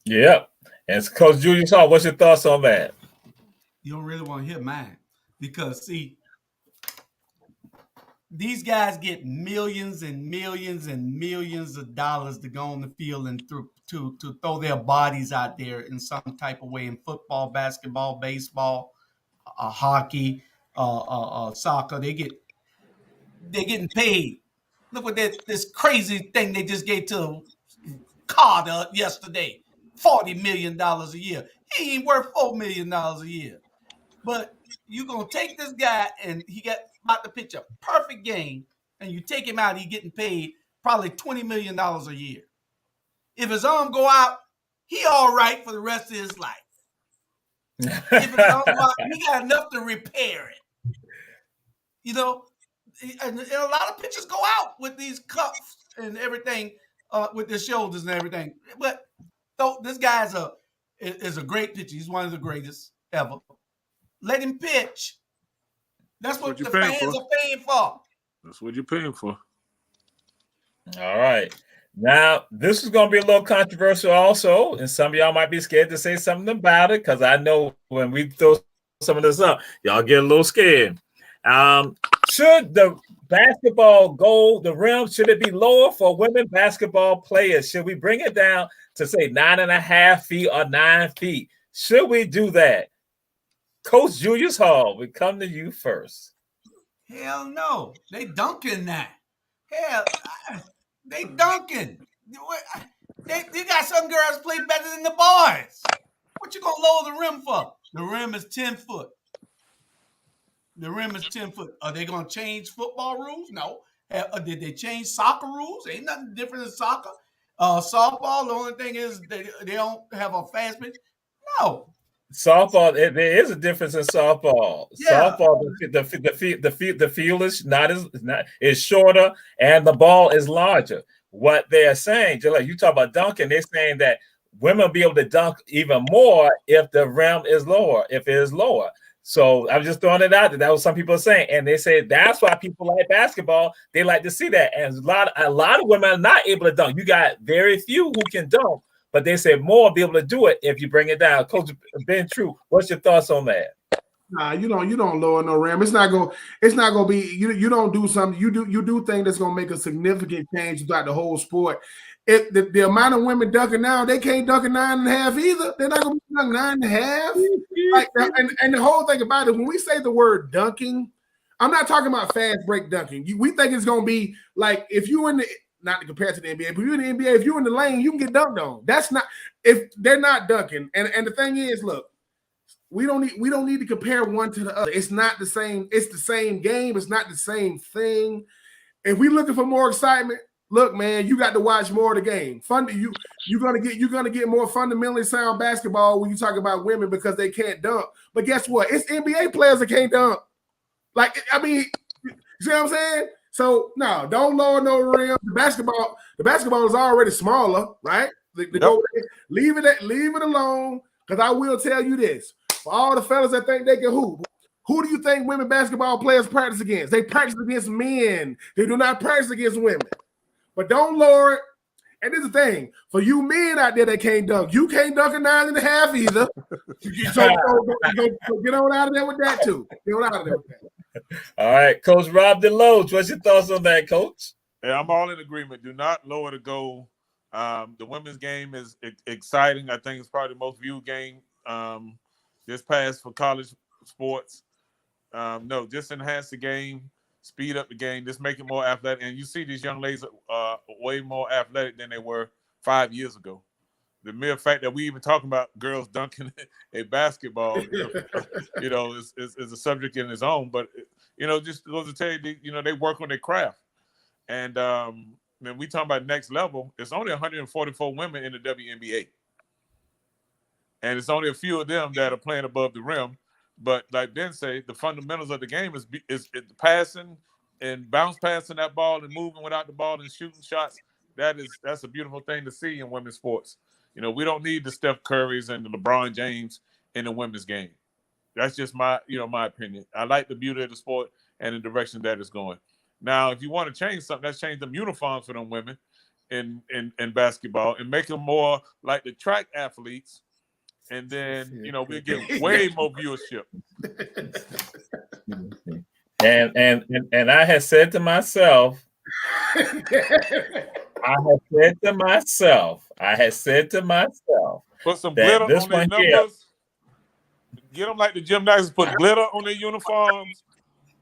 Yeah. And Coach Julius Hall, what's your thoughts on that? You don't really want to hear mine, because see, these guys get millions and millions and millions of dollars to go on the field and to throw their bodies out there in some type of way, in football, basketball, baseball, hockey, soccer. They're getting paid. Look what this crazy thing they just gave to Carter yesterday. $40 million a year. He ain't worth $4 million a year. But you're going to take this guy, and he got about to pitch a perfect game, and you take him out, he's getting paid probably $20 million a year. If his arm go out, he all right for the rest of his life. If his arm go out, he got enough to repair it. And a lot of pitchers go out with these cuffs and everything, with their shoulders and everything. But this guy is a great pitcher. He's one of the greatest ever. Let him pitch. That's what the fans are paying for. That's what you're paying for. All right. Now, this is going to be a little controversial also, and some of y'all might be scared to say something about it, because I know when we throw some of this up, y'all get a little scared. Should the basketball goal, the rim, should it be lower for women basketball players? Should we bring it down to, say, 9.5 feet or 9 feet? Should we do that? Coach Julius Hall, we come to you first. Hell no. They dunking that. Hell, they dunking. They got some girls play better than the boys. What you gonna lower the rim for? The rim is 10 foot. The rim is 10 foot. Are they gonna change football rules? No. Did they change soccer rules? Ain't nothing different than soccer. Softball, the only thing is they don't have a fast pitch. No. Softball, there is a difference in softball. Yeah. Softball, the field is shorter and the ball is larger. What they're saying, just like you talk about dunking, they're saying that women will be able to dunk even more if the rim is lower, if it is lower. So I'm just throwing it out there. That was some people are saying, and they say that's why people like basketball. They like to see that, and a lot of women are not able to dunk. You got very few who can dunk, but they say more will be able to do it if you bring it down. Coach Ben True, what's your thoughts on that? Nah, you don't lower no rim. It's not gonna be you don't do something. You do things that's gonna make a significant change throughout the whole sport. If the amount of women dunking now, they can't dunk a 9.5 either. They're not gonna be dunking 9.5. Like, and the whole thing about it, when we say the word dunking, I'm not talking about fast break dunking. We think it's gonna be like if you in the not to compare to the NBA, but you're in the NBA, if you're in the lane, you can get dunked on. That's not if they're not dunking. And the thing is, look. We don't need to compare one to the other. It's not the same. It's the same game. It's not the same thing. If we're looking for more excitement, look, man, you got to watch more of the game. You're gonna get more fundamentally sound basketball when you talk about women because they can't dunk. But guess what? It's NBA players that can't dunk. Like, I mean, you see what I'm saying? So no, don't lower no rim. The basketball is already smaller, right? Leave it alone. Because I will tell you this. For all the fellas that think they can hoop, who do you think women basketball players practice against? They practice against men. They do not practice against women. But don't lower it. And this is the thing. For you men out there that can't dunk, you can't dunk a 9.5 either. So get on out of there with that too. Get on out of there with that. All right. Coach Rob DeLoach, what's your thoughts on that, Coach? Yeah, I'm all in agreement. Do not lower the goal. The women's game is exciting. I think it's probably the most viewed game this past for college sports. No, just enhance the game, speed up the game, just make it more athletic. And you see these young ladies are way more athletic than they were 5 years ago. The mere fact that we even talking about girls dunking a basketball, is a subject in its own. But just goes to tell you, they work on their craft. And when we talk about next level, it's only 144 women in the WNBA. And it's only a few of them that are playing above the rim. But like Ben said, the fundamentals of the game is passing and bounce passing that ball and moving without the ball and shooting shots. That's a beautiful thing to see in women's sports. We don't need the Steph Currys and the LeBron James in the women's game. That's just my opinion. I like the beauty of the sport and the direction that it's going. Now, if you want to change something, let's change them uniforms for them women in basketball and make them more like the track athletes. And then, we'll get way more viewership. And I had said to myself, put some glitter on their numbers. Get them like the gymnastics, put glitter on their uniforms,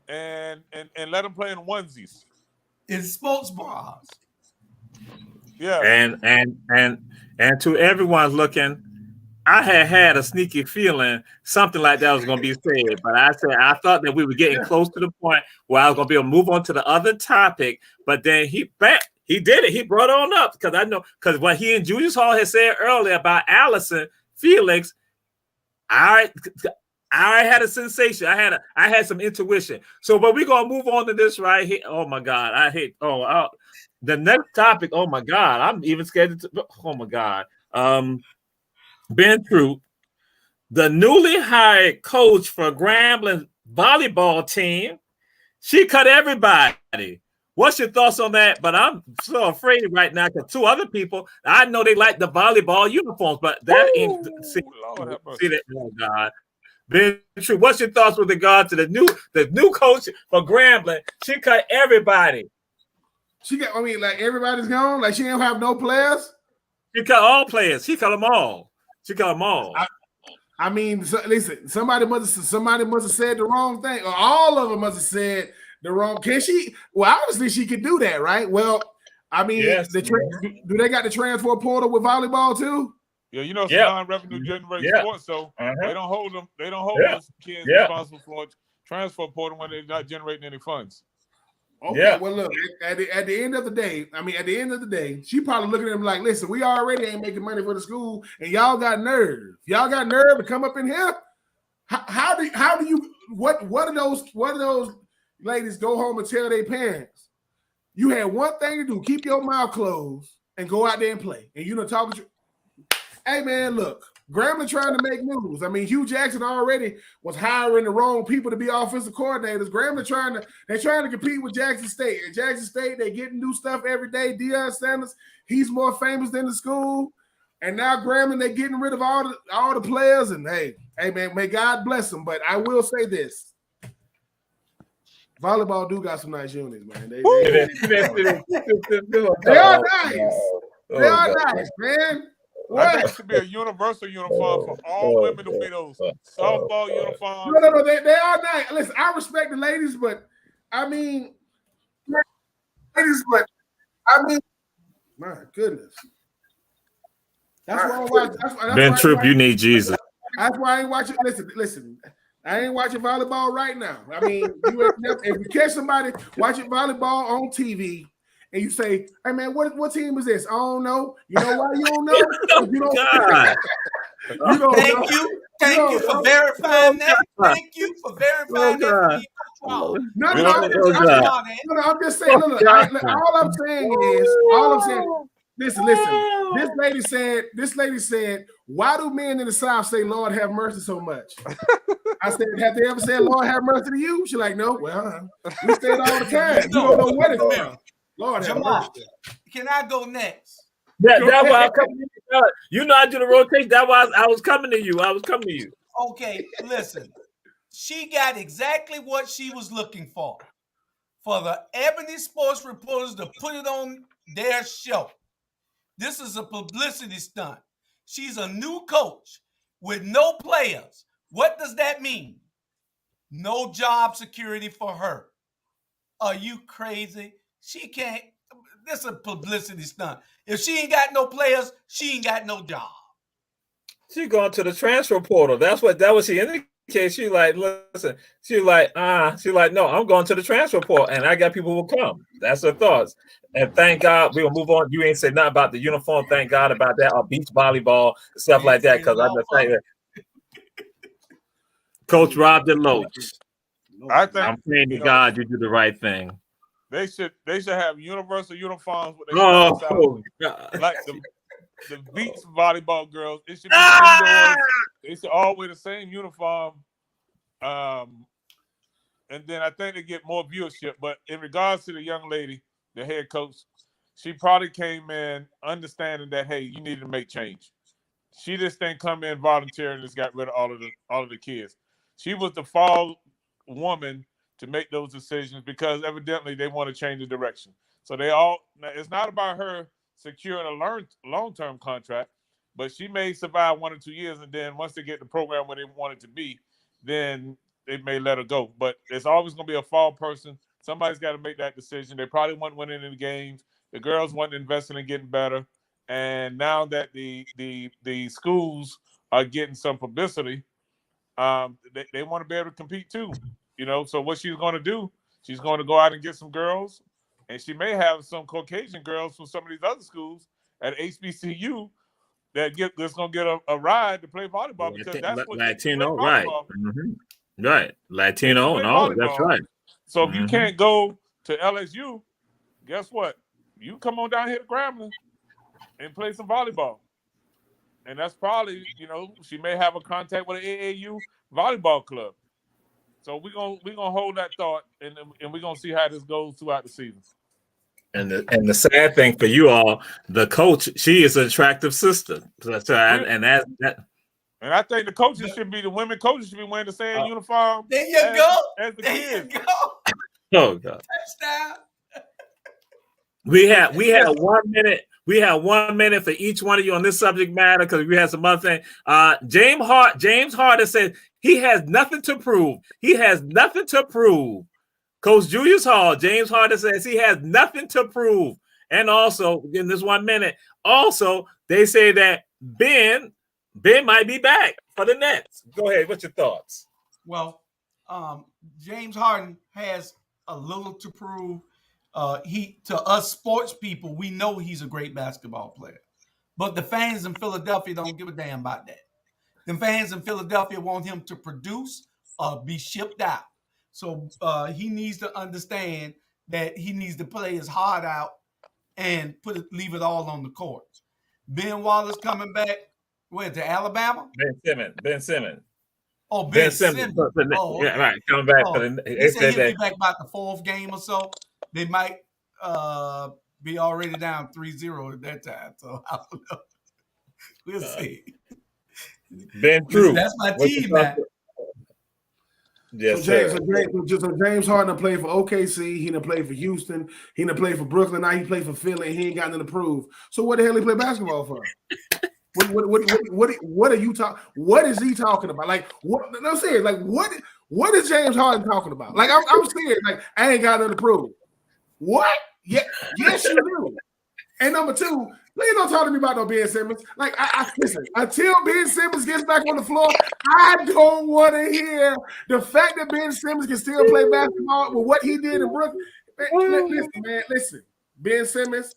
and let them play in onesies. It's sports bras. Yeah. And to everyone looking, I had a sneaky feeling something like that was going to be said, but I thought that we were getting close to the point where I was going to be able to move on to the other topic. But then he did it. He brought on up because what he and Julius Hall had said earlier about Allison Felix, I had a sensation. I had some intuition. So, but we're gonna move on to this right here. Oh my God, the next topic. Oh my God, I'm even scared. Oh my God. Ben Troop, the newly hired coach for Grambling volleyball team, she cut everybody. What's your thoughts on that? But I'm so afraid right now because two other people, I know they like the volleyball uniforms, but that ain't see that. Oh God. Ben Troop, what's your thoughts with regard to the new coach for Grambling? She cut everybody. Like everybody's gone. Like she don't have no players. She cut all players. She cut them all. Listen. Somebody must have said the wrong thing, or all of them must have said the wrong. Can she? Well, obviously she could do that, right? Well, yes, do they got the transfer portal with volleyball too? Yeah, it's non-revenue generating sports, so they don't hold them. They don't hold those kids responsible for transfer portal when they're not generating any funds. Okay, well, look, at the end of the day, she probably looking at them like, listen, we already ain't making money for the school, and y'all got nerve. Y'all got nerve to come up in here. How do you what do those ladies go home and tell their parents? You had one thing to do: keep your mouth closed and go out there and play. And talking to, hey man, look, Grambling trying to make moves. I mean, Hugh Jackson already was hiring the wrong people to be offensive coordinators. Grambling they're trying to compete with Jackson State. At Jackson State, they getting new stuff every day. Deion Sanders, he's more famous than the school. And now Grambling, they're getting rid of all the players. And hey man, may God bless them. But I will say this. Volleyball do got some nice units, man. They are nice. They are nice, man. I think it should be a universal uniform for all women to wear those softball uniforms. No, they are nice. Listen, I respect the ladies, but I mean, my goodness. That's why I watch. Ben Troop, you need Jesus. That's why I ain't watching. Listen. I ain't watching volleyball right now. I mean, if you catch somebody watching volleyball on TV and you say, "Hey man, what team is this?" I don't know. You know why you don't know? You don't. You don't Thank you for verifying that. Thank you for verifying that. No, I'm just saying. Look, all I'm saying. Listen. This lady said, why do men in the South say Lord have mercy so much? I said, have they ever said Lord have mercy to you? She's like, no. Well, we say it all the time. You don't know what it's from. Lord have mercy. Can I go next? That's why I'm coming to you. You know I do the rotation. That's why I was coming to you. Okay, listen. She got exactly what she was looking for the Ebony Sports Reporters to put it on their show. This is a publicity stunt. She's a new coach with no players. What does that mean? No job security for her. Are you crazy? She can't. This is a publicity stunt. If she ain't got no players, she ain't got no job. She going to the transfer portal. That was she indicated. She like, listen, she like, no, I'm going to the transfer portal, and I got people who will come. That's her thoughts. And thank God we'll move on. You ain't said nothing about the uniform. Thank God about that, or beach volleyball, stuff like that. Because I'm just saying, Coach Rob DeLoach. I'm praying to God you do the right thing. They should have universal uniforms with like the beach volleyball girls. It should be indoors. They should all wear the same uniform. And then I think they get more viewership. But in regards to the young lady, the head coach, she probably came in understanding that, hey, you need to make change. She just didn't come in volunteering and just got rid of all of the kids. She was the fall woman to make those decisions because evidently they want to change the direction. So it's not about her securing a long-term contract, but she may survive 1 or 2 years, and then once they get the program where they want it to be, then they may let her go. But it's always going to be a fall person. Somebody's got to make that decision. They probably weren't winning any games. The girls weren't investing in getting better. And now that the schools are getting some publicity, they want to be able to compete too. So what she's going to do, she's going to go out and get some girls, and she may have some Caucasian girls from some of these other schools at HBCU that's going to get a ride to play volleyball because that's what Latino, right? Mm-hmm. Right, Latino and all. That's right. So if you can't go to LSU, guess what? You come on down here to Grambling and play some volleyball, and that's probably she may have a contact with an AAU volleyball club. So we're gonna hold that thought, and we're gonna see how this goes throughout the season. And the sad thing for you all, the coach, she is an attractive sister. And I think the coaches the women coaches should be wearing the same uniform. There you go. As the kids. You go. Oh God. Touchdown. We had 1 minute. We have 1 minute for each one of you on this subject matter because we had some other thing. James Harden said he has nothing to prove. He has nothing to prove. Coach Julius Hall, James Harden says he has nothing to prove. And also, in this 1 minute, they say that Ben might be back for the Nets. Go ahead. What's your thoughts? Well, James Harden has a little to prove. To us sports people, we know he's a great basketball player. But the fans in Philadelphia don't give a damn about that. The fans in Philadelphia want him to produce or be shipped out. So he needs to understand that he needs to play his heart out and leave it all on the court. Ben Wallace coming back, Wait, to Alabama? Ben Simmons. Oh, Ben Simmons. Oh, yeah, right. Coming back. They said he'll be back about the 4th game or so. They might be already down 3-0 at that time. So I don't know. We'll see. Ben True. That's my team, man. Yes, so James Harden played for OKC. He done played for Houston. He done played for Brooklyn. Now he played for Philly. And he ain't got nothing to prove. So what the hell he play basketball for? What are you talking? What is he talking about? Like what? I'm saying, like what is James Harden talking about? Like I'm serious. Like I ain't got nothing to prove. What? Yeah, yes you do. And number 2, please don't talk to me about no Ben Simmons. Like I listen, until Ben Simmons gets back on the floor, I don't want to hear the fact that Ben Simmons can still play basketball with what he did in Brooklyn. Listen, Ben Simmons.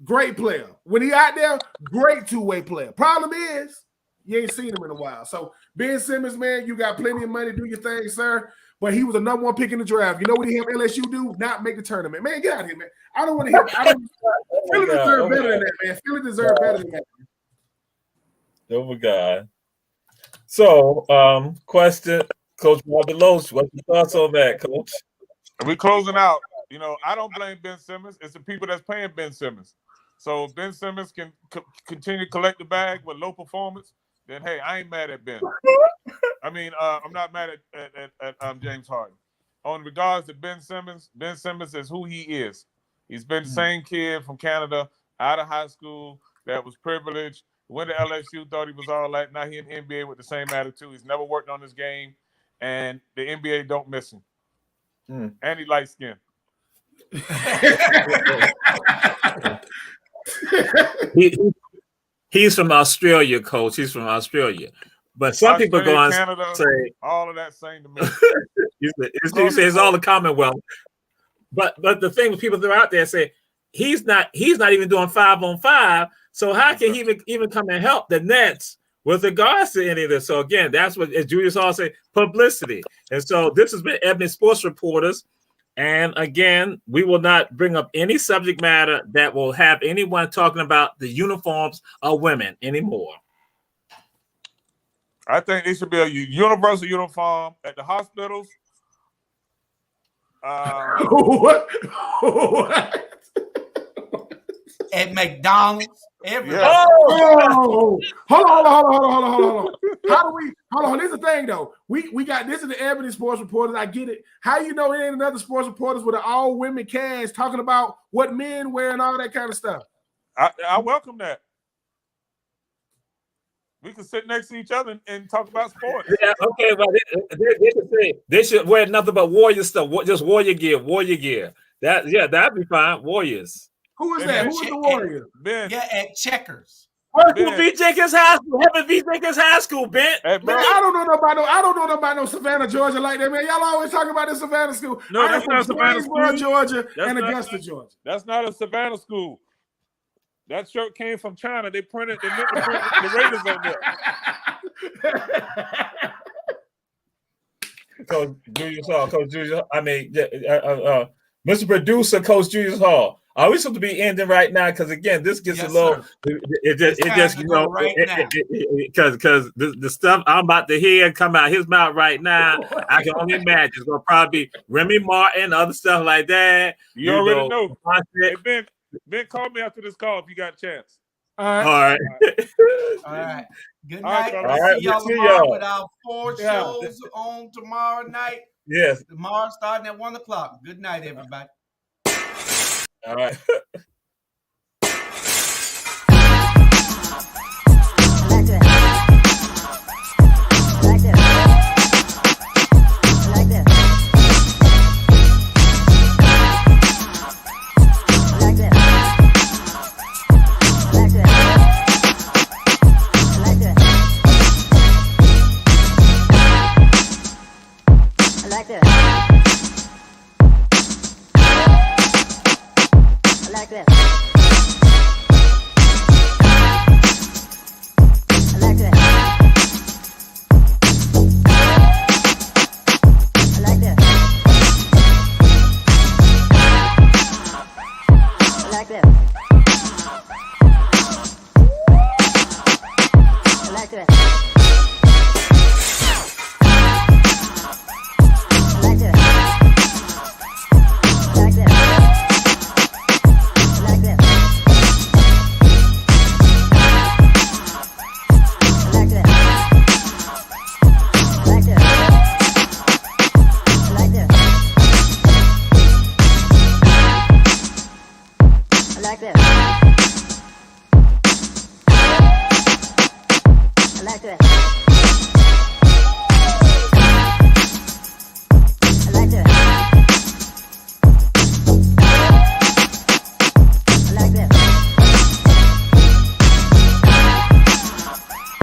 Great player. When he out there, great two-way player. Problem is, you ain't seen him in a while. So, Ben Simmons, man, you got plenty of money. Do your thing, sir. But he was the number 1 pick in the draft. You know what he helped LSU do? Not make the tournament. Man, get out of here, man. I don't want to hear. Philly deserve better than that, man. Philly deserve better than that. Oh, my God. So, question, Coach Robert Loach, what's your thoughts on that, Coach? We're closing out. You know, I don't blame Ben Simmons. It's the people that's paying Ben Simmons. So if Ben Simmons can continue to collect the bag with low performance, then hey, I ain't mad at Ben. I mean, I'm not mad at James Harden. On regards to Ben Simmons is who he is. He's been the same kid from Canada, out of high school, that was privileged, went to LSU, thought he was all that. Now he in the NBA with the same attitude. He's never worked on his game, and the NBA don't miss him. And he light skinned. He's from Australia, Coach. He's from Australia. But some people go on Canada, say all of that same to me. it's all the Commonwealth. But the thing with people that are out there say he's not even doing 5-on-5. So how can he even come and help the Nets with regards to any of this? So again, that's what, as Julius Hall said, publicity. And so this has been Ebony Sports Reporters. And again, we will not bring up any subject matter that will have anyone talking about the uniforms of women anymore. I think it should be a universal uniform at the hospitals. What? At McDonald's. Everywhere. Yeah. Oh, hold on. Hold on. Here's the thing, though. We got this in the Ebony Sports Reporters. I get it. How you know it ain't another Sports Reporters with an all women cast talking about what men wear and all that kind of stuff? I welcome that. We can sit next to each other and talk about sports. Yeah, okay, but they should wear nothing but Warrior stuff. Just Warrior gear. That'd be fine. Warriors. Who is that? Who is the Warrior? Ben. Yeah, at Checkers. V. Jenkins High School. Heaven V. Jenkins High School, Ben. Hey, man, I don't know about no Savannah, Georgia like that, man. Y'all always talking about this Savannah school. No, that's not Savannah school. Georgia and Augusta, Georgia. That's not a Savannah school. That shirt came from China. They meant to print the Raiders on there. Coach Julius Hall. Mr. Producer, Coach Julius Hall. Are we supposed to be ending right now? Because again, this gets a little. Because the stuff I'm about to hear come out his mouth right now, I can only imagine it's gonna probably be Remy Martin, other stuff like that. You already know. Hey, Ben, call me after this call if you got a chance. All right. Good night. All right. See y'all tomorrow with our 4 shows on tomorrow night. Yes. Tomorrow starting at 1:00. Good night, everybody. All right. like this. I like this.